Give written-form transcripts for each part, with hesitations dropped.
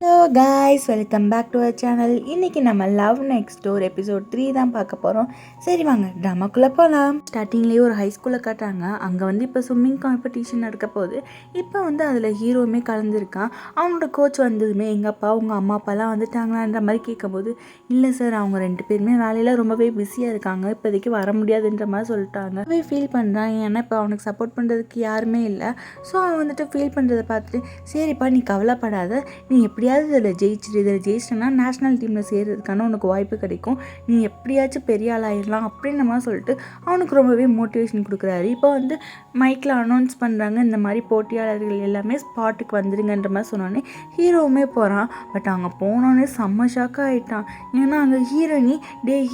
Hello guys, welcome back to our channel. இன்றைக்கி நம்ம love next door episode 3 தான் பார்க்க போகிறோம். சரி வாங்க ட்ராமாக்குள்ளே போகலாம். ஸ்டார்டிங்லேயே ஒரு ஹை ஸ்கூலில் காட்டுறாங்க. அங்கே இப்போ ஸ்விம்மிங் காம்படிஷன் நடக்க போகுது. இப்போ அதில் ஹீரோவுமே கலந்துருக்கான். அவனோட கோச் வந்ததுமே எங்கள் அப்பா உங்கள் அம்மா அப்பாலாம் வந்துட்டாங்களான்ற மாதிரி கேட்கும்போது, இல்லை சார் அவங்க 2 பேருமே வேலையில் ரொம்பவே பிஸியாக இருக்காங்க, இப்போதைக்கு வர முடியாதுன்ற மாதிரி சொல்லிட்டாங்க. ரொம்பவே ஃபீல் பண்ணுறான். ஏன்னா இப்போ அவனுக்கு சப்போர்ட் பண்ணுறதுக்கு யாருமே இல்லை. ஸோ அவன் ஃபீல் பண்ணுறதை பார்த்துட்டு, சரிப்பா நீ கவலைப்படாத, நீ எப்படியாவது இதில் ஜெயிச்சிட்டேன்னா நேஷ்னல் டீமில் சேர்றதுக்கான உனக்கு வாய்ப்பு கிடைக்கும், நீ எப்படியாச்சும் பெரிய ஆள் ஆயிடலாம் அப்படின்னு நம்ம சொல்லிட்டு அவனுக்கு ரொம்பவே மோட்டிவேஷன் கொடுக்குறாரு. இப்போ மைக்கில் அனௌன்ஸ் பண்ணுறாங்க, இந்த மாதிரி போட்டியாளர்கள் எல்லாமே ஸ்பாட்டுக்கு வந்துடுங்கன்ற மாதிரி சொன்னோன்னே ஹீரோவுமே போகிறான். பட் அங்கே போனோடனே செம்ம ஷாக்காக ஆகிட்டான். ஏன்னா அங்கே ஹீரோனி,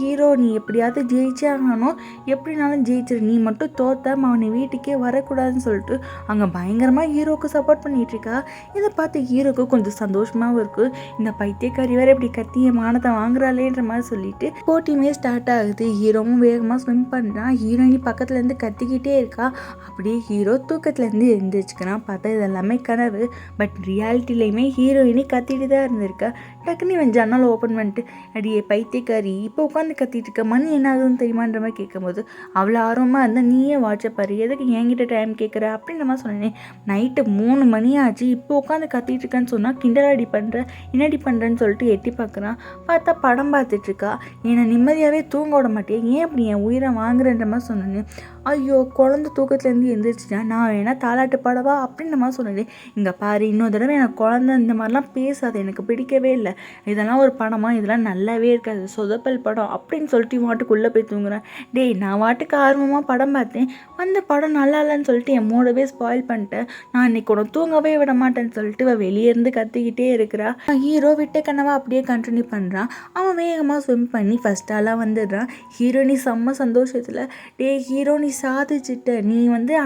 ஹீரோ நீ எப்படியாவது ஜெயிச்சே ஆகணும், எப்படினாலும் ஜெயிச்சிரு, நீ மட்டும் தோத்த அவனை வீட்டுக்கே வரக்கூடாதுன்னு சொல்லிட்டு அங்கே பயங்கரமாக ஹீரோவுக்கு சப்போர்ட் பண்ணிட்டு இருக்கா. இதை பார்த்து ஹீரோக்கு கொஞ்சம் சந்தோஷமாகவும் இருக்குது. இந்த பைத்தியக்காரி வேறு இப்படி கத்திய மானத்தை வாங்குறாளேன்ற மாதிரி சொல்லிட்டு போட்டியுமே ஸ்டார்ட் ஆகுது. ஹீரோவும் வேகமாக ஸ்விம் பண்ணுறான். ஹீரோயினி பக்கத்துலேருந்து கத்திக்கிட்டே இருக்கா. அப்படியே ஹீரோ தூக்கத்துலேருந்து எழுந்திரிச்சுக்கிறான். பார்த்தா இதெல்லாமே கனவு. பட் ரியாலிட்டிலையுமே ஹீரோயினி கத்திட்டு தான் இருந்திருக்கா. டக்குன்னு இவன் ஜன்னல் ஓப்பன் பண்ணிட்டு, அடியே பைத்தியக்காரி இப்போ உட்காந்து கத்திட்டு இருக்க, மணி என்ன ஆகுதுன்னு தெரியுமான்ற மாதிரி கேட்கும்போது, அவ்வளோ ஆர்வமாக இருந்தால் நீயே வாட்சப் பாரு, எதுக்கு என்கிட்ட டைம் கேட்குற அப்படின்ற மாதிரி சொன்னேன். நைட்டு 3 மணி ஆச்சு, இப்போ உட்காந்து கத்திட்டு இருக்கேன்னு சொன்னால் கிண்டலாடி பண்ணுற, என்னடி பண்ணுறேன்னு சொல்லிட்டு எட்டி பார்க்குறான். பார்த்தா படம் பார்த்துட்ருக்கா. என்னை நிம்மதியாகவே தூங்க விட மாட்டேன், ஏன் அப்படி என் உயிரை வாங்குறன்ற மாதிரி சொன்னேன். ஐயோ குழந்தை தூக்கத்துலேருந்து எழுந்திரிச்சிட்டா, நான் வேணா தாலாட்டு பாடவா அப்படின்ற மாதிரி சொன்னேன். இங்கே பாரு, இன்னொரு தடவை எனக்கு குழந்தை இந்த மாதிரிலாம் பேசாது, எனக்கு பிடிக்கவே இல்லை, இதெல்லாம் ஒரு படமா, இதெல்லாம் நல்லாவே இருக்காது, சொதப்பல் படம் அப்படின்னு சொல்லிட்டு வாட்டுக்குள்ளே போய் தூங்குறேன். டேய் நான் வாட்டுக்கு ஆர்வமாக படம் பார்த்தேன், அந்த படம் நல்லா இல்லைன்னு சொல்லிட்டு என் மூடவே ஸ்பாயில் பண்ணிட்டேன், நான் இன்னைக்கு உனக்கு தூங்கவே விட மாட்டேன்னு சொல்லிட்டு வெளியே இருந்து கத்திக்கிட்டே இருக்கிறா. ஹீரோ விட்ட கனவா அப்படியே கண்டினியூ பண்ணுறான். அவன் வேகமாக ஸ்விம் பண்ணி ஃபர்ஸ்ட் ஆளாக வந்துடுறான். ஹீரோனி செம்ம சந்தோஷத்தில், டே ஹீரோனி சாதிச்சிட்ட, நீ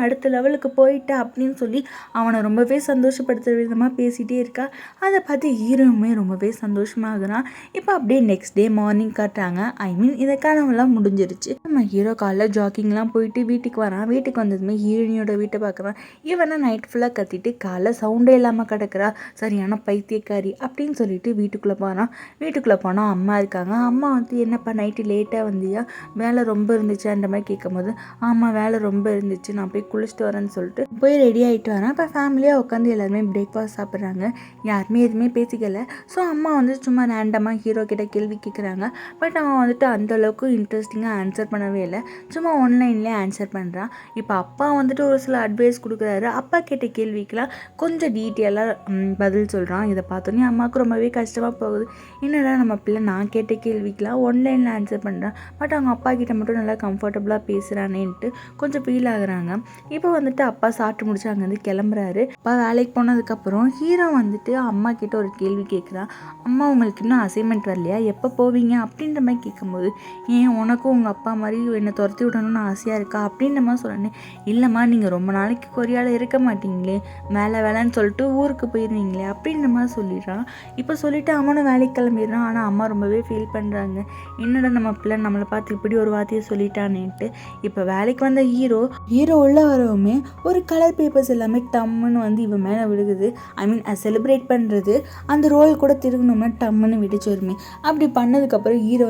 அடுத்த லெவலுக்கு போயிட்ட அப்படின்னு சொல்லி அவனை ரொம்பவே சந்தோஷப்படுத்துகிற விதமாக பேசிகிட்டே இருக்கா. அதை பார்த்து ஹீரோவுமே ரொம்பவே சந்தோஷமாகறான். இப்போ அப்படியே நெக்ஸ்ட் டே மார்னிங் காட்டுறாங்க. இந்த கனவுலாம் முடிஞ்சிருச்சு. நம்ம ஹீரோ காலைல ஜாக்கிங்லாம் போயிட்டு வீட்டுக்கு வரான். வீட்டுக்கு வந்ததுமே ஹீரோனியோட வீட்டை பார்க்குறான். இவனை நைட் ஃபுல்லாக கத்திட்டு காலைல சவுண்டே இல்லாமல் கிடக்குறா, சரியான பைத்தியக்காரி அப்படின்னு சொல்லிட்டு வீட்டுக்குள்ளே போகிறான். வீட்டுக்குள்ளே போனால் அம்மா இருக்காங்க. அம்மா என்னப்பா நைட்டு லேட்டாக வந்தியா, வேலை ரொம்ப இருந்துச்சான்ற மாதிரி கேட்கும்போது, ஆமாம் வேலை ரொம்ப இருந்துச்சு, நான் போய் குளிச்சுட்டு வரேன்னு சொல்லிட்டு போய் ரெடி ஆகிட்டு வரேன். இப்போ ஃபேமிலியாக உட்காந்து எல்லாருமே பிரேக்ஃபாஸ்ட் சாப்பிட்றாங்க. யாருமே எதுவுமே பேசிக்கல. ஸோ அம்மா சும்மா ரேண்டமாக ஹீரோ கிட்ட கேள்வி கேட்குறாங்க. பட் அவன் அந்தளவுக்கு இன்ட்ரெஸ்டிங்காக ஆன்சர் பண்ணவே இல்லை, சும்மா ஆன்லைன்லேயே ஆன்சர் பண்ணுறான். இப்போ அப்பா ஒரு சில அட்வைஸ் கொடுக்குறாரு. அப்பா கேட்ட கேள்விக்கெலாம் கொஞ்சம் டீட்டெயிலாக பதில் சொல்கிறான். இதை பார்த்தோன்னே அம்மாவுக்கு ரொம்பவே கஷ்டமாக போகுது. என்னடா நம்ம பிள்ளை நான் கேட்ட கேள்விக்கெலாம் ஆன்லைனில் ஆன்சர் பண்ணுறான், பட் அவங்க அப்பா கிட்ட மட்டும் நல்லா கம்ஃபர்டபுளாக பேசுகிறானேன்ட்டு கொஞ்சம் ஃபீல் ஆகுறாங்க. இப்போ அப்பா சாப்பிட்டு முடிச்சு அங்கேருந்து கிளம்புறாரு. அப்பா வேலைக்கு போனதுக்கப்புறம் ஹீரோ அம்மா கிட்ட ஒரு கேள்வி கேட்குறான். அம்மா உங்களுக்கு இன்னும் அசைன்மெண்ட் வரலையா, எப்போ போவீங்க அப்படின்ற மாதிரி கேட்கும்போது, ஏன் உனக்கும் உங்கள் அப்பா மாதிரி என்னை துரத்தி விடணும்னு ஆசையாக இருக்கா அப்படின்ற மாதிரி சொன்னேன். இல்லைம்மா நீங்கள் ரொம்ப நாளைக்கு கொரியாவில் இருக்க மாட்டீங்களே, வேலைன்னு சொல்லிட்டு ஊருக்கு போயிடுவீங்களே அப்படின்ற மாதிரி சொல்லிடுறான். இப்போ சொல்லிவிட்டு அவனும் வேலைக்கு கிளம்பிடுறான். ஆனால் அம்மா ரொம்பவே ஃபீல் பண்ணுறாங்க. என்னடா நம்ம பிள்ளை நம்மளை பார்த்து இப்படி ஒரு வார்த்தையை சொல்லிட்டானேன்ட்டு. இப்போ வேலைக்கு வந்த ஹீரோ உள்ள வரவுமே ஒரு கலர் பேப்பர்ஸ் எல்லாமே டம்முன்னு இவன் மேலே விழுகுது. செலிப்ரேட் பண்ணுறது அந்த ரோல் கூட திருகணும்னா டம்முன்னு விடுச்சு வருமே. அப்படி பண்ணதுக்கப்புறம் ஹீரோ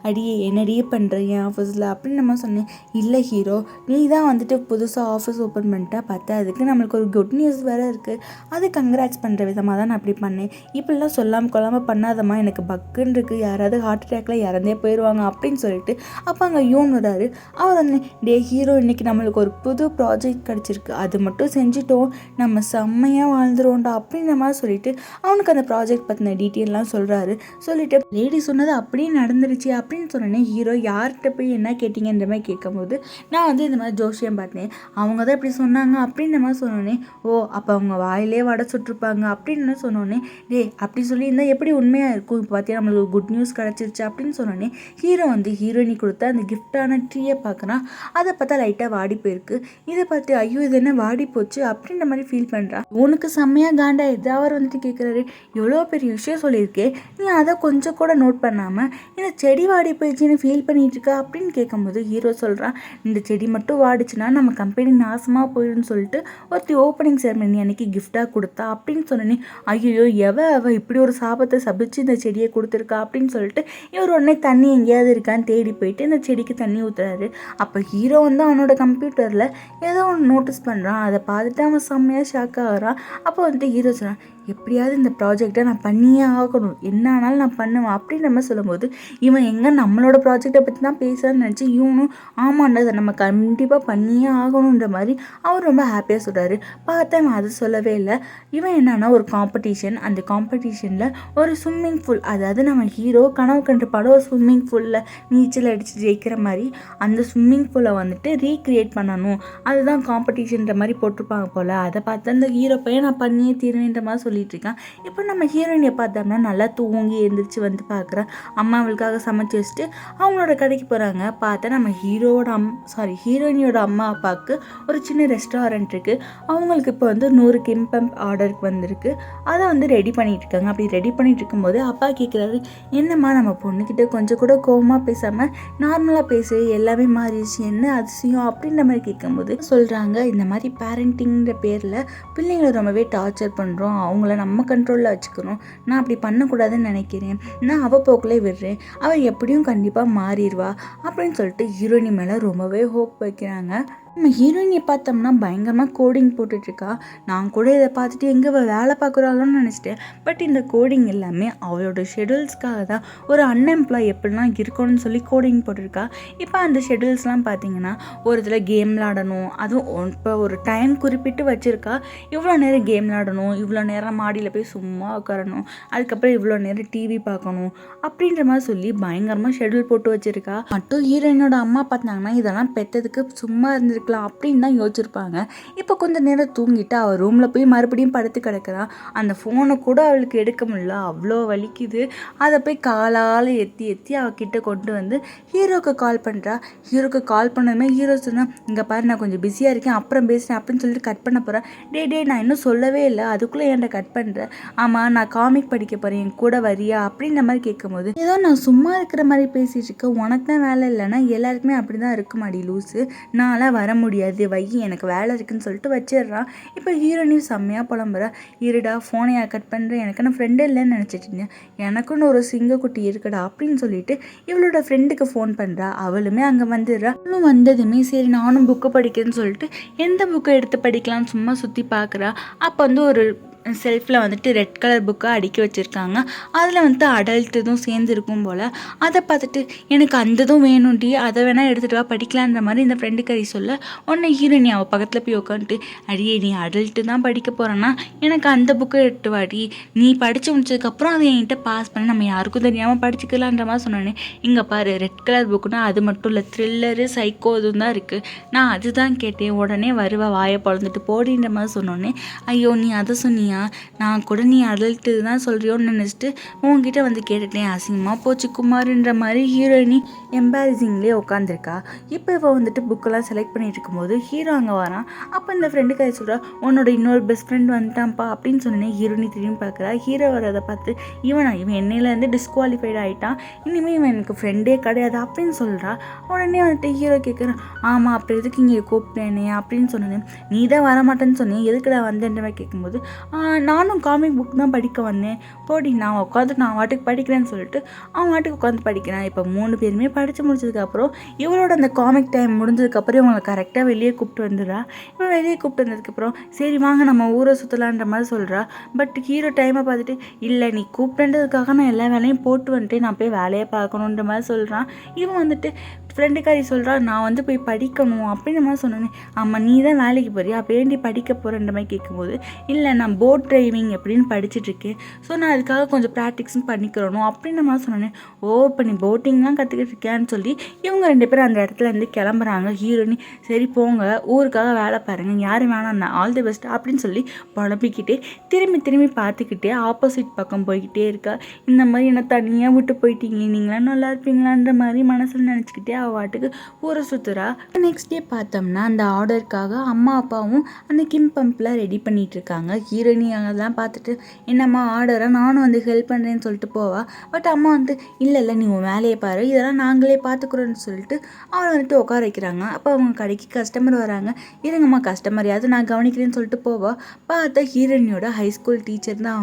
அடியே என்னடியே பண்ணுற என் ஆஃபீஸில் அப்படின்னு நம்ம சொன்னேன். இல்லை ஹீரோ, நீ தான் புதுசாக ஆஃபீஸ் ஓப்பன் பண்ணிட்டா, பார்த்தா அதுக்கு நம்மளுக்கு ஒரு குட் நியூஸ் வேறு இருக்குது, அது கங்க்ராட்ஸ் பண்ணுற விதமாக தான் நான் அப்படி பண்ணேன், இப்படிலாம் சொல்லாமல் கொள்ளாமல் பண்ணாதம்மா, எனக்கு பக்குன்னு இருக்குது, யாராவது ஹார்ட் அட்டாக்ல இறந்தே போயிடுவாங்க அப்படின்னு சொல்லிட்டு அப்போ அங்கே யூன் வராரு. அவர் டே ஹீரோ, இன்றைக்கி நம்மளுக்கு ஒரு புது ப்ராஜெக்ட் கிடச்சிருக்கு, அது மட்டும் செஞ்சுட்டோம் நம்ம செம்மையாக வாழ்ந்துருவோம்டா அப்படின்ற மாதிரி சொல்லிட்டு அவனுக்கு அந்த ப்ராஜெக்ட் பற்றின டீட்டெயிலாம் சொல்கிறாரு. சொல்லிட்டு லேடி சொன்னது அப்படியே நடந்துருச்சு அப்படின்னு சொன்னோன்னே ஹீரோ யார்கிட்ட போய் என்ன கேட்டிங்கன்ற மாதிரி கேட்கும்போது, நான் இந்த மாதிரி ஜோஷியம் பார்த்தேன், அவங்க தான் இப்படி சொன்னாங்க அப்படின்ற மாதிரி சொன்னோன்னே, ஓ அப்போ அவங்க வாயிலே வடை சுட்டிருப்பாங்க அப்படின்னு சொன்னோன்னே, டே அப்படி சொல்லியிருந்தால் எப்படி உண்மையாக இருக்கும், இப்போ பார்த்தியா நம்மளுக்கு குட் நியூஸ் கிடச்சிருச்சு அப்படின்னு சொன்னோன்னே ஹீரோ ஹீரோயினி கொடுத்த அந்த கிஃப்டான ட்ரீயை பார்க்குறான். அதை பார்த்தா லைட்டாக வாடி போயிருக்கு. இதை பார்த்து ஐயோ இது என்ன வாடி போச்சு அப்படின்ற மாதிரி ஃபீல் பண்ணுறா. உனக்கு செம்மையாக காண்டாயிடுது. அவர் வந்துட்டு கேட்குறாரு, எவ்வளோ பெரிய விஷயம் சொல்லியிருக்கே, நீ அதை கொஞ்சம் கூட நோட் பண்ணாமல் இந்த செடி வாடி போயிடுச்சுன்னு ஃபீல் பண்ணிட்டு இருக்க அப்படின்னு கேட்கும்போது ஹீரோ சொல்கிறான், இந்த செடி மட்டும் வாடிச்சுன்னா நம்ம கம்பெனி நாசமாக போயிடும்னு சொல்லிட்டு ஒருத்தி ஓப்பனிங் செரமனி அன்னைக்கு கிஃப்டாக கொடுத்தா அப்படின்னு சொன்னேன். ஐயோ அவ இப்படி ஒரு சாபத்தை சபிச்சு இந்த செடியை கொடுத்துருக்கா அப்படின்னு சொல்லிட்டு இவர் உடனே தண்ணி எங்கேயாவது இருக்கான்னு தேடி போயிட்டு இந்த செடிக்கு தண்ணி ஊற்றுறாரு. அப்போ ஹீரோ வந்து அவனோட கம்ப்யூட்டரில் ஏதோ ஒன்று நோட்டீஸ் பண்ணுறான். அதை பார்த்துட்டு அவன் செம்மையாக ஷாக் ஆகிறான். அப்போ வந்துட்டு ஹீரோ சொல்கிறான், எப்படியாவது இந்த ப்ராஜெக்டை நான் பண்ணியே ஆகணும், என்ன ஆனாலும் நான் பண்ணுவேன் அப்படின்னு நம்ம சொல்லும்போது இவன் எங்கே நம்மளோட ப்ராஜெக்டை பற்றி தான் பேசுகிறான்னு நினச்சி இவனும் ஆமாண்டா அதை நம்ம கண்டிப்பாக பண்ணியே ஆகணுன்ற மாதிரி அவர் ரொம்ப ஹாப்பியாக சொல்கிறாரு. பார்த்தா இவன் அது சொல்லவே இல்லை. இவன் என்னன்னா ஒரு காம்படிஷன், அந்த காம்படிஷனில் ஒரு ஸ்விம்மிங் பூல், அதாவது நம்ம ஹீரோ கனவு கண்டு படம் ஒரு ஸ்விம்மிங் பூலில் நீச்சல் அடித்து ஜெயிக்கிற மாதிரி அந்த ஸ்விம்மிங் பூலை வந்துட்டு ரீக்ரியேட் பண்ணணும், அதுதான் காம்படிஷன்ற மாதிரி போட்டிருப்பாங்க போல். அதை பார்த்து அந்த ஹீரோ பையன் நான் பண்ணியே தீர்வேன்ற மாதிரி சொல்லிட்டு இருக்கான். இப்போ நம்ம ஹீரோயினை பார்த்தோம்னா நல்லா தூங்கி எழுந்திரிச்சு வந்து பார்க்குறா. அம்மா அவளுக்காக சமைச்சு வச்சுட்டு அவங்களோட கடைக்கு போகிறாங்க. பார்த்தா நம்ம ஹீரோயினியோட அம்மா அப்பாவுக்கு ஒரு சின்ன ரெஸ்டாரண்ட் இருக்குது. அவங்களுக்கு இப்போ வந்து 100 கிம்பம் ஆர்டருக்கு வந்திருக்கு. அதை வந்து ரெடி பண்ணிட்டு இருக்காங்க. அப்படி ரெடி பண்ணிட்டு இருக்கும்போது அப்பா கேட்குறாரு, என்னம்மா நம்ம பொண்ணுக்கிட்ட கொஞ்சம் கூட கோவமாக பேசாமல் நார்மலாக பேசு, எல்லாமே மாறிடுச்சு, என்ன அதிசயம் அப்படின்ற மாதிரி கேட்கும்போது சொல்கிறாங்க, இந்த மாதிரி பேரண்டிங்கிற பேரில் பிள்ளைங்களை ரொம்பவே டார்ச்சர் பண்ணுறோம், அவங்கள நம்ம கண்ட்ரோலில் வச்சுக்கணும், நான் அப்படி பண்ணக்கூடாதுன்னு நினைக்கிறேன், நான் அவள் போக்கிலே விடுறேன், அவள் எப்படியும் கண்டிப்பாக மாறிடுவா அப்படின்னு சொல்லிட்டு ஹீரோயினி மேலே ரொம்பவே ஹோப் வைக்கிறாங்க. நம்ம ஹீரோயினை பார்த்தோம்னா பயங்கரமாக கோடிங் போட்டுட்ருக்கா. நான் கூட இதை பார்த்துட்டு எங்கே வேலை பார்க்குறாளோன்னு நினச்சிட்டேன். பட் இந்த கோடிங் எல்லாமே அவளோட ஷெடியூல்ஸ்க்காக தான். ஒரு அன்எம்ப்ளாய் எப்படிலாம் இருக்கணும்னு சொல்லி கோடிங் போட்டிருக்கா. இப்போ அந்த ஷெடியூல்ஸ்லாம் பார்த்தீங்கன்னா ஒரு இதில் கேம் விளாடணும், அதுவும் இப்போ ஒரு டைம் குறிப்பிட்டு வச்சுருக்கா. இவ்வளோ நேரம் கேம் விளாடணும், இவ்வளோ நேரம் மாடியில் போய் சும்மா உட்காரணும், அதுக்கப்புறம் இவ்வளோ நேரம் டிவி பார்க்கணும் அப்படின்ற மாதிரி சொல்லி பயங்கரமாக ஷெடியூல் போட்டு வச்சுருக்கா. மட்டும் ஹீரோயினோட அம்மா பார்த்தாங்கன்னா இதெல்லாம் பெற்றதுக்கு சும்மா இருந்திருக்கு அப்படின்னு தான் யோசிச்சிருப்பாங்க. இப்போ கொஞ்சம் நேரம் தூங்கிட்டு அவள் ரூமில் போய் மறுபடியும் படுத்து கிடக்கிறான். அந்த ஃபோனை கூட அவளுக்கு எடுக்க முடியல, அவ்வளோ வலிக்குது. அதை போய் காலால் எத்தி அவகிட்ட கொண்டு வந்து ஹீரோக்கு கால் பண்ணுறா. ஹீரோக்கு கால் பண்ணதுமே ஹீரோ சொன்னால், இங்கே பாரு நான் கொஞ்சம் பிஸியாக இருக்கேன், அப்புறம் பேசுகிறேன் அப்படின்னு சொல்லிட்டு கட் பண்ண போகிறேன். டே நான் இன்னும் சொல்லவே இல்லை, அதுக்குள்ளே என்கிட்ட கட் பண்ணுறேன். ஆமாம் நான் காமிக் படிக்க போகிறேன், என் கூட வரியா அப்படின்ற மாதிரி கேட்கும்போது, ஏதோ நான் சும்மா இருக்கிற மாதிரி பேசிகிட்டு இருக்கேன், உனக்கு தான் வேலை இல்லைன்னா எல்லாருக்குமே அப்படி தான் இருக்கு மாடி லூஸு, நான்லாம் வர முடியாது, எனக்கு வேலை இருக்குன்னு சொல்லிட்டு வச்சிடுறான். இப்போ ஹீரோயினும் செம்மையாக புலம்புறா. இருடா ஃபோனை கட் பண்ணுறேன், எனக்கு நான் ஃப்ரெண்டு இல்லைன்னு நினச்சிட்டு இருந்தேன், எனக்குன்னு ஒரு சிங்கக்குட்டி இருக்குடா அப்படின்னு சொல்லிட்டு இவளோட ஃப்ரெண்டுக்கு ஃபோன் பண்ணுறா. அவளுமே அங்கே வந்துடுறா. அவளும் வந்ததுமே சரி நானும் புக்கு படிக்கிறேன்னு சொல்லிட்டு எந்த புக்கை எடுத்து படிக்கலாம்னு சும்மா சுற்றி பார்க்குறா. அப்போ வந்து ஒரு செல்ஃபில் வந்துட்டு ரெட் கலர் புக்கை அடுக்கி வச்சுருக்காங்க. அதில் வந்துட்டு அடல்ட் இதுவும் சேர்ந்துருக்கும் போல். அதை பார்த்துட்டு எனக்கு அந்த இதுவும் வேணும்டி, அதை வேணால் எடுத்துகிட்டு வா படிக்கலான்ற மாதிரி இந்த ஃப்ரெண்டு கறி சொல்ல, உடனே ஹீரோயினி அவள் பக்கத்தில் போய் உட்காந்துட்டு, அடியே நீ அடல்ட்டு தான் படிக்க போகிறேன்னா எனக்கு அந்த புக்கை எடுத்து வாடி, நீ படித்து முடிச்சதுக்கப்புறம் அதை என்கிட்ட பாஸ் பண்ணி நம்ம யாருக்கும் தெரியாமல் படிச்சுக்கலான்ற மாதிரி சொன்னோன்னே, இங்கே பாரு ரெட் கலர் புக்குனா அது மட்டும் இல்லை, த்ரில்லரு சைக்கோ இதுவும் தான் இருக்குது, நான் அதுதான் கேட்டேன், உடனே வருவா வாயை பொழந்துட்டு போடின்ற மாதிரி சொன்னோன்னே, ஐயோ நீ அதை சொன்னியா, நான் கூட நீ அடல்ட்டு தான் சொல்கிறியோன்னு நினச்சிட்டு உங்ககிட்ட வந்து கேட்டுட்டேன், அசிங்கமாக போச்சு குமார்ன்ற மாதிரி ஹீரோயினி எம்பாரசிங்லேயே உட்காந்துருக்கா. இப்போ இவள் வந்துட்டு புக்கெல்லாம் செலக்ட் பண்ணிட்டு இருக்கும்போது ஹீரோ அங்கே வரான். அப்போ இந்த ஃப்ரெண்டு கை சொல்கிறா, உன்னோட இன்னொரு பெஸ்ட் ஃப்ரெண்ட் வந்துட்டான்ப்பா அப்படின்னு சொன்னேன். ஹீரோயினி திரும்பி பார்க்குறா. ஹீரோ வரதை பார்த்து இவன் என்னையிலேருந்து டிஸ்குவாலிஃபைட் ஆகிட்டான், இனிமேல் இவன் எனக்கு ஃப்ரெண்டே கிடையாது அப்படின்னு சொல்கிறா. உடனே வந்துட்டு ஹீரோ கேட்குறான், ஆமாம் அப்புறம் எதுக்கு இங்கே கூப்பிட்டேனே அப்படின்னு சொன்னேன், நீ தான் வரமாட்டேன்னு சொன்னேன், எதுக்குடா வந்தேன்ற மாதிரி கேட்கும்போது, நானும் காமிக் புக் தான் படிக்க வந்தேன், போடி நான் உட்காந்து நான் வாட்டுக்கு படிக்கிறேன்னு சொல்லிட்டு அவன் வாட்டுக்கு உட்காந்து படிக்கிறான். இப்போ 3 பேருமே படித்து முடிச்சதுக்கப்புறம் இவளோட அந்த காமிக் டைம் முடிஞ்சதுக்கப்புறம் இவங்களை கரெக்டாக வெளியே கூப்பிட்டு வந்துடுறா. இப்போ வெளியே கூப்பிட்டு வந்ததுக்கப்புறம் சரி வாங்க நம்ம ஊரை சுற்றலான்ற மாதிரி சொல்கிறா. பட் ஹீரோ டைமை பார்த்துட்டு, இல்லை நீ கூப்பிட்டுன்றதுக்காக நான் எல்லா வேலையும் போட்டு வந்துட்டு நான் போய் வேலையை பார்க்கணுன்ற மாதிரி சொல்கிறான். இவன் வந்துட்டு ஃப்ரெண்டுக்காரி சொல்கிறா, நான் வந்து போய் படிக்கணும் அப்படின்ற மாதிரி சொன்னேன். ஆமாம் நீ தான் வேலைக்கு போறியா, அப்போ ஏன்டி படிக்க போகிறன்ற மாதிரி கேட்கும்போது, இல்லை நான் போட் டிரைவிங் எப்படின்னு படிச்சுட்ருக்கேன், ஸோ நான் அதுக்காக கொஞ்சம் ப்ராக்டிக்ஸும் பண்ணிக்கிறணும் அப்படின்ற மாதிரி சொன்னேன். ஓ இப்போ நீ போட்டிங்லாம் கற்றுக்கிட்டு இருக்கியான்னு சொல்லி இவங்க 2 பேரும் அந்த இடத்துல இருந்து கிளம்புறாங்க. ஹீரோனி சரி போங்க ஊருக்காக வேலை பாருங்கள், யாரும் வேணாம் நான் ஆல் தி பெஸ்ட் அப்படின்னு சொல்லி புலம்பிக்கிட்டே திரும்பி பார்த்துக்கிட்டே ஆப்போசிட் பக்கம் போய்கிட்டே இருக்கா. இந்த மாதிரி என்ன தனியாக விட்டு போயிட்டீங்க, நீங்களாம் நல்லா இருப்பீங்களான்ற மாதிரி மனசில் நினச்சிக்கிட்டே வாட்டுக்கு ஊரை சுற்றுறா. நெக்ஸ்ட் டே பார்த்தோம்னா அந்த ஆர்டருக்காக அம்மா அப்பாவும் அந்த கிம் பம்பில் ரெடி பண்ணிட்டு இருக்காங்க. ஹீரோயினி அதெல்லாம் பார்த்துட்டு என்னம்மா ஆர்டரை நானும் வந்து ஹெல்ப் பண்ணுறேன்னு சொல்லிட்டு போவா. பட் அம்மா வந்து இல்லை நீ உன் வேலையை பாரு, இதெல்லாம் நாங்களே பார்த்துக்குறோன்னு சொல்லிட்டு அவளை வந்துட்டு உட்கார வைக்கிறாங்க. அப்போ அவங்க கடைக்கு கஸ்டமர் வராங்க. இருங்கம்மா கஸ்டமரையாவது நான் கவனிக்கிறேன்னு சொல்லிட்டு போவா. பார்த்தா ஹீரோயினியோட ஹைஸ்கூல் டீச்சர் தான்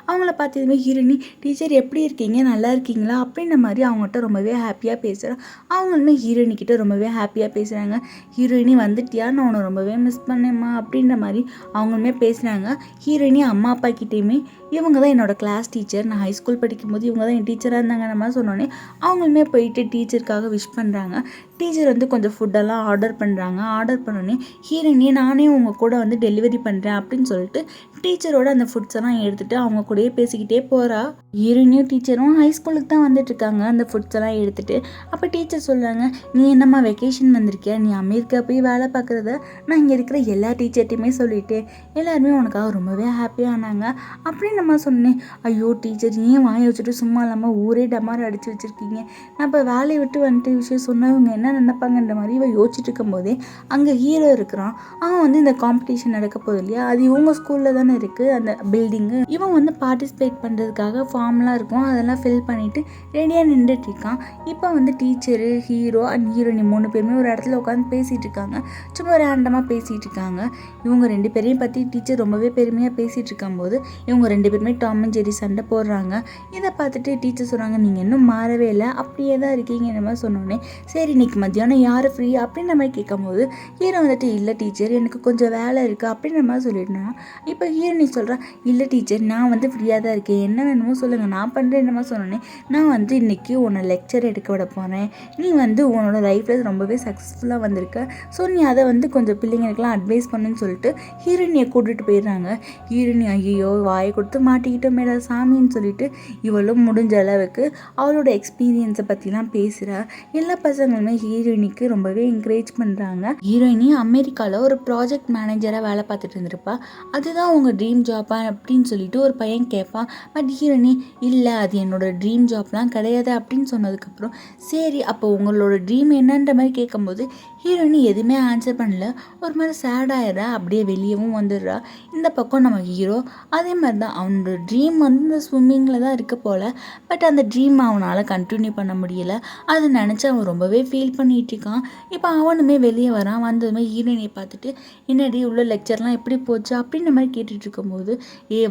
அவங்கள பார்த்ததுமே ஹீரோயினி டீச்சர் எப்படி இருக்கீங்க, நல்லா இருக்கீங்களா அப்படின்ற மாதிரி அவங்ககிட்ட ரொம்பவே ஹாப்பியாக பேசுகிறா. அவங்களுமே ஹீரோயினி கிட்ட ரொம்பவே ஹாப்பியாக பேசுகிறாங்க. ஹீரோயினி வந்துட்டியா, நான் உன்னை ரொம்பவே மிஸ் பண்ணேம்மா அப்படின்ற மாதிரி அவங்களுமே பேசுகிறாங்க. ஹீரோயினி அம்மா அப்பா கிட்டேயுமே இவங்க தான் என்னோடய கிளாஸ் டீச்சர், நான் ஹைஸ்கூல் படிக்கும்போது இவங்க தான் என் டீச்சராக இருந்தாங்க நம்ம சொன்னோன்னே அவங்களுமே போயிட்டு டீச்சருக்காக விஷ் பண்ணுறாங்க. டீச்சர் வந்து கொஞ்சம் ஃபுட்டெல்லாம் ஆர்டர் பண்ணுறாங்க. ஆர்டர் பண்ணோன்னே ஹீரோயினி நானே உங்கள் கூட வந்து டெலிவரி பண்ணுறேன் அப்படின்னு சொல்லிட்டு டீச்சரோட அந்த ஃபுட்ஸ் எல்லாம் எடுத்துகிட்டு அவங்க கூடயே பேசிக்கிட்டே போகிறா. ஹீரோயினியும் டீச்சரும் ஹைஸ்கூலுக்கு தான் வந்துட்டுருக்காங்க அந்த ஃபுட்ஸ் எல்லாம் எடுத்துகிட்டு. அப்போ டீச்சர் சொல்கிறாங்க, நீ என்னம்மா வெக்கேஷன் வந்திருக்கியா, நீ அமெரிக்கா போய் வேலை பார்க்குறத நான் இங்கே இருக்கிற எல்லா டீச்சர்ட்டையுமே சொல்லிட்டேன், எல்லாருமே உனக்காக ரொம்பவே ஹாப்பியாக ஆனாங்க அப்படின்னு நம்ம சொன்னேன். ஐயோ டீச்சர் ஏன் வாங்கி வச்சுட்டு சும்மா இல்லாமல் ஊரே டமார் அடித்து வச்சுருக்கீங்க, நான் இப்போ வேலையை விட்டு வந்துட்டு விஷயம் சொன்னவங்க என்ன நினைப்பாங்கன்ற மாதிரி இவன் யோசிச்சுட்டு இருக்கும்போதே அங்கே ஹீரோ இருக்கிறான். அவன் வந்து இந்த காம்படிஷன் நடக்க போகுது இல்லையா, அது இவங்க ஸ்கூலில் தானே இருக்குது அந்த பில்டிங்கு. இவன் வந்து பார்ட்டிசிபேட் பண்ணுறதுக்காக ஃபார்ம்லாம் இருக்கும், அதெல்லாம் ஃபில் பண்ணிவிட்டு ரெடியாக நின்றுட்டு இருக்கான். இப்போ வந்து டீச்சரு ஹீரோ அண்ட் ஹீரோயினி 3 பேருமே ஒரு இடத்துல உட்காந்து பேசிகிட்டு இருக்காங்க. சும்மா ரேண்டமாக பேசிகிட்டு இருக்காங்க. இவங்க 2 பேரையும் பற்றி டீச்சர் ரொம்பவே பெருமையாக பேசிகிட்டு இருக்கும்போது இவங்க 2 பேருமே டாம் அண்ட் ஜெர்ரி சண்டை போடுறாங்க. இதை பார்த்துட்டு டீச்சர் சொல்கிறாங்க, நீங்கள் இன்னும் மாறவே இல்லை, அப்படியே தான் இருக்கீங்கிற மாதிரி சொன்னோன்னே சரி இன்னைக்கு மத்தியானம் யார் ஃப்ரீ அப்படின்ற மாதிரி கேட்கும்போது ஹீரோ வந்துட்டு இல்லை டீச்சர் எனக்கு கொஞ்சம் வேலை இருக்குது அப்படின்ற மாதிரி சொல்லிடுறான். இப்போ ஹீரோயினி சொல்கிறா, இல்லை டீச்சர் நான் வந்து ஃப்ரீயாக தான் இருக்கேன், என்ன வேணுமோ சொல்லுங்கள் நான் பண்ணுறேன் மாதிரி சொன்னோன்னே நான் வந்து இன்றைக்கி உன்னை லெக்சர் எடுக்க விட போகிறேன், நீ வந்து உன்னோட லைஃப்பில் ரொம்பவே சக்ஸஸ்ஃபுல்லாக வந்திருக்க, ஸோ நீ அதை வந்து கொஞ்சம் பிள்ளைங்களுக்கெல்லாம் அட்வைஸ் பண்ணுன்னு சொல்லிட்டு ஹீரோயினியை கூட்டிகிட்டு போயிடுறாங்க. ஹீரோயினி ஐயோ வாயை கொடுத்து மாட்டிக்கிட்டோம் மேடா சாமின்னு சொல்லிட்டு இவளும் முடிஞ்ச அளவுக்கு அவளோட எக்ஸ்பீரியன்ஸை பற்றிலாம் பேசுகிறா. எல்லா பசங்களுமே ஹீரோயினிக்கு ரொம்பவே என்கரேஜ் பண்ணுறாங்க. ஹீரோயினி அமெரிக்காவில் ஒரு ப்ராஜெக்ட் மேனேஜராக வேலை பார்த்துட்டு இருந்திருப்பா. அதுதான் உங்கள் ட்ரீம் ஜாப்பா அப்படின்னு சொல்லிட்டு ஒரு பையன் கேட்பான். பட் ஹீரோயினி இல்லை அது என்னோட ட்ரீம் ஜாப்லாம் கிடையாது அப்படின்னு சொன்னதுக்கப்புறம் சரி அப்போ உங்களோட ட்ரீம் என்னன்ற மாதிரி கேட்கும்போது ஹீரோயினி எதுவுமே ஆன்சர் பண்ணல. ஒரு மாதிரி சேடாயிடுறா, அப்படியே வெளியவும் வந்துடுறா. இந்த பக்கம் நம்ம ஹீரோ அதே மாதிரி தான் அவனோட ட்ரீம் வந்து இந்த ஸ்விம்மிங்கில் தான் இருக்க போல். பட் அந்த ட்ரீம் அவனால் கண்டினியூ பண்ண முடியல. அதை நினச்சி அவன் ரொம்பவே ஃபீல் பண்ணிகிட்டு இருக்கான். இப்போ அவனுமே வெளியே வரான். வந்ததுமே ஹீரோயினியை பார்த்துட்டு என்னடி உள்ள லெக்சர்லாம் எப்படி போச்சு அப்படின்ற மாதிரி கேட்டுட்டு இருக்கும்போது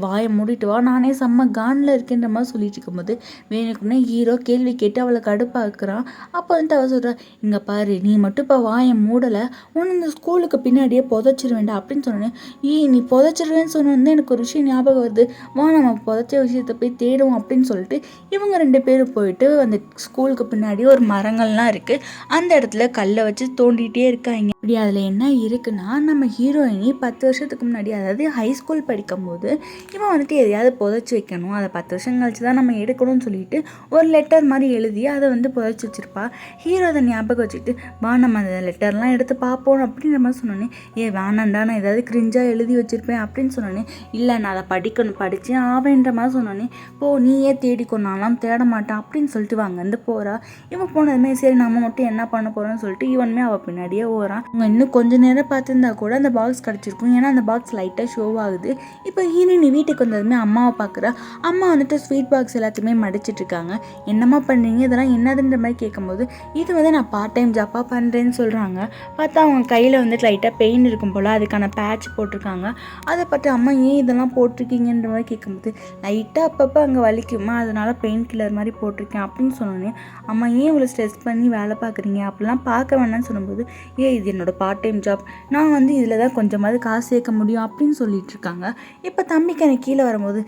வாயை மூடிட்டு வா நானே செம்ம கானில் இருக்கேன்ற மாதிரி சொல்லிட்டு இருக்கும்போது வேணுக்குன்னே ஹீரோ கேள்வி கேட்டு அவளை கடுப்பாக்குறான். அப்போ வந்துட்டு அவள் சொல்கிறா, இங்கே பாரு நீ மட்டும் இப்போ வாயை மூடலை உன்னை இந்த ஸ்கூலுக்கு பின்னாடியே புதைச்சிருவேண்டா அப்படின்னு சொன்னேன். நீ புதைச்சிருவேன்னு சொன்னோன்னு எனக்கு ஒரு விஷயம் ஞாபகம் வருது, வா நம்ம புதைச்ச விஷயத்தை போய் தேடுவோம் அப்படின்னு சொல்லிட்டு இவங்க 2 பேரும் போயிட்டு அந்த ஸ்கூலுக்கு பின்னாடி ஒரு மரங்கள்லாம் இருக்குது, அந்த இடத்துல கல்லை வச்சு தோண்டிகிட்டே இருக்காங்க. இப்படி அதில் என்ன இருக்குன்னா நம்ம ஹீரோயினி 10 வருஷத்துக்கு முன்னாடி அதாவது ஹைஸ்கூல் படிக்கும் போது இவன் வந்துட்டு எதையாவது புதைச்சி வைக்கணும், அதை 10 வருஷம் கழிச்சு தான் நம்ம எடுக்கணும்னு சொல்லிட்டு ஒரு லெட்டர் மாதிரி எழுதி அதை வந்து புதைச்சி வச்சுருப்பா. ஹீரோ அதை ஞாபகம் வச்சுக்கிட்டு வா நம்ம அந்த லெட்டர்லாம் எடுத்து பார்ப்போம் அப்படின்ற மாதிரி சொன்னோன்னே வேணாண்டா நான் ஏதாவது கிரிஞ்சாக எழுதி வச்சுருப்பேன் அப்படின்னு சொன்னோன்னே இல்லை நான் அதை படித்து ஆவேன்ற மாதிரி சொன்னோன்னே நீயே தேடிக்கொண்டாலாம் தேட மாட்டான் அப்படின்னு சொல்லிட்டு வாங்கந்து போகிறா. இவன் போனதுமே சரி நம்ம மட்டும் என்ன பண்ண போகிறோன்னு சொல்லிட்டு இவனுமே அவள் பின்னாடியே ஓடுறான். அவங்க இன்னும் கொஞ்சம் நேரம் பார்த்துருந்தா கூட அந்த பாக்ஸ் கிடச்சிருக்கும், ஏன்னா அந்த பாக்ஸ் லைட்டாக ஷோ ஆகுது. இப்போ ஹீரோயினி வீட்டுக்கு வந்ததுமே அம்மாவை பார்க்குறா. அம்மா வந்துட்டு ஸ்வீட் பாக்ஸ் எல்லாத்தையுமே மடிச்சிட்டு இருக்காங்க. என்னம்மா பண்ணுறீங்க, இதெல்லாம் என்னதுன்ற மாதிரி கேட்கும்போது இது வந்து நான் பார்ட் டைம் ஜாப்பாக பண்ணுறேன்னு சொல்கிறாங்க. பார்த்தா அவங்க கையில் வந்துட்டு லைட்டாக பெயின் இருக்கும் போல், அதுக்கான பேட்ச் போட்டிருக்காங்க. அதை பார்த்து அம்மா ஏன் இதெல்லாம் போட்டிருக்கீங்கன்ற மாதிரி கேட்கும்போது லைட்டாக அப்பப்போ அங்கே வலிக்குமா அதனால் பெயின் கில்லர் மாதிரி போட்டிருக்கேன் அப்படின்னு சொன்னோன்னே அம்மா ஏன் இவ்வளோ ஸ்ட்ரெஸ் பண்ணி வேலை பார்க்குறீங்க, அப்படிலாம் பார்க்க வேணாம்னு சொல்லும்போது இது என்னோடய பார்ட் டைம் ஜாப், நான் வந்து இதில் தான் கொஞ்சமாவது காசு சேர்க்க முடியும் அப்படின்னு சொல்லிட்டு இருக்காங்க. இப்போ தம்பிக்கு எனக்கு கீழே வரும்போது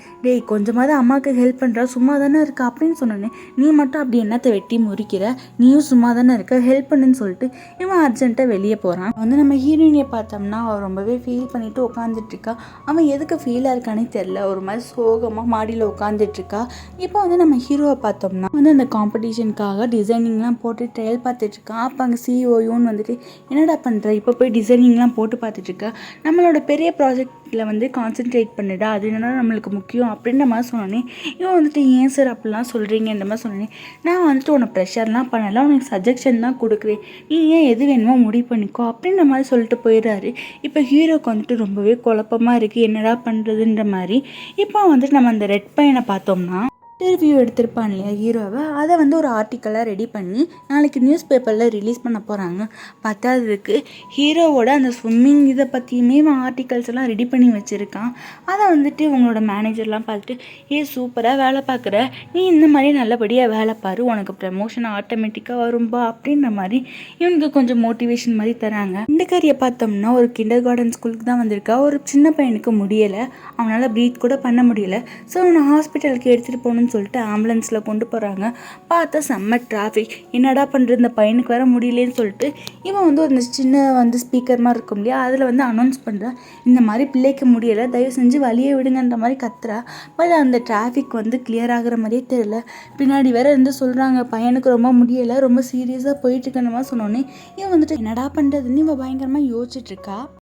கொஞ்சமாவது அம்மாவுக்கு ஹெல்ப் பண்ணுறா, சும்மா தானே இருக்கா அப்படின்னு சொன்னோன்னே நீ மட்டும் அப்படி என்னத்தை வெட்டி முறிக்கிற, நீயும் சும்மா தானே இருக்க, ஹெல்ப் பண்ணுன்னு சொல்லிட்டு இவன் அர்ஜென்ட்டாக வெளியே போகிறான். வந்து நம்ம ஹீரோயினியை பார்த்தோம்னா அவள் ரொம்பவே ஃபீல் பண்ணிட்டு உட்காந்துட்டு இருக்கா. அவன் எதுக்கு ஃபீலாக இருக்கானே தெரில, ஒரு மாதிரி சோகமாக மாடியில் உட்காந்துட்டு இருக்கா. இப்போ வந்து நம்ம ஹீரோவை பார்த்தோம்னா வந்து அந்த காம்படிஷனுக்காக டிசைனிங்லாம் போட்டு ட்ரையல் பார்த்துட்டு இருக்கான். அப்போ அங்கே சிஓன்னு வந்துட்டு என்னடா பண்ணுற, இப்போ போய் டிசைனிங்லாம் போட்டு பார்த்துட்ருக்கா, நம்மளோட பெரிய ப்ராஜெக்ட் அகாடமிக்கில் வந்து கான்சென்ட்ரேட் பண்ணிடா, அது என்னன்னா நம்மளுக்கு முக்கியம் அப்படின்ற மாதிரி சொன்னோன்னே இவன் வந்துட்டு ஏன் சார் அப்படிலாம் சொல்கிறீங்கன்ற மாதிரி சொன்னேன். நான் வந்துட்டு உன்னை ப்ரெஷர்லாம் பண்ணலை, உனக்கு சஜெக்ஷன் தான் கொடுக்குறேன், நீ ஏன் எது வேணுமோ முடிவு பண்ணிக்கோ அப்படின்ற மாதிரி சொல்லிட்டு போயிடுறாரு. இப்போ ஹீரோக்கு வந்துட்டு ரொம்பவே குழப்பமாக இருக்குது, என்னடா பண்ணுறதுன்ற மாதிரி. இப்போ வந்துட்டு நம்ம அந்த ரெட் பையனை பார்த்தோம்னா இன்டர்வியூ எடுத்திருப்பான் இல்லையா ஹீரோவை, அதை வந்து ஒரு ஆர்டிக்கலாக ரெடி பண்ணி நாளைக்கு நியூஸ் பேப்பரில் ரிலீஸ் பண்ண போகிறாங்க. பத்தாததுக்கு ஹீரோவோட அந்த ஸ்விம்மிங் இதை பற்றியுமே ஆர்டிகல்ஸ் எல்லாம் ரெடி பண்ணி வச்சுருக்கான். அதை வந்துட்டு இவங்களோட மேனேஜர்லாம் பார்த்துட்டு, சூப்பராக வேலை பார்க்குற, நீ இந்த மாதிரி நல்லபடியாக வேலை பாரு, உனக்கு ப்ரமோஷன் ஆட்டோமேட்டிக்காக வரும்பா அப்படின்ற மாதிரி இவனுக்கு கொஞ்சம் மோட்டிவேஷன் மாதிரி தராங்க. இந்த காரியை பார்த்தோம்னா ஒரு கிண்டர் கார்டன் ஸ்கூலுக்கு தான் வந்திருக்கா. ஒரு சின்ன பையனுக்கு முடியலை, அவனால் ப்ரீத் கூட பண்ண முடியல. ஸோ அவனை ஹாஸ்பிட்டலுக்கு எடுத்துகிட்டு போகணுன்னு சொல்லிட்டு ஆம்புலன்ஸில் கொண்டு போகிறாங்க. பார்த்தா செம்ம டிராஃபிக், என்னடா பண்ணுறது, இந்த பையனுக்கு வர முடியலன்னு சொல்லிட்டு இவன் வந்து ஒரு சின்ன வந்து ஸ்பீக்கர் மாதிரி இருக்கும் இல்லையா, அதில் வந்து அனௌன்ஸ் பண்ணுறா, இந்த மாதிரி பிள்ளைக்கு முடியலை, தயவு செஞ்சு வழியே விடுங்கன்ற மாதிரி கத்துறா. பட் அந்த டிராஃபிக் வந்து கிளியர் ஆகிற மாதிரியே தெரியல. பின்னாடி வேற இருந்து சொல்கிறாங்க பையனுக்கு ரொம்ப முடியலை, ரொம்ப சீரியஸாக போயிட்டு இருக்கிற மாதிரி சொன்னோன்னே இவன் வந்துட்டு என்னடா பண்ணுறதுன்னு இவன் பயங்கரமாக யோசிச்சுட்டு இருக்கா.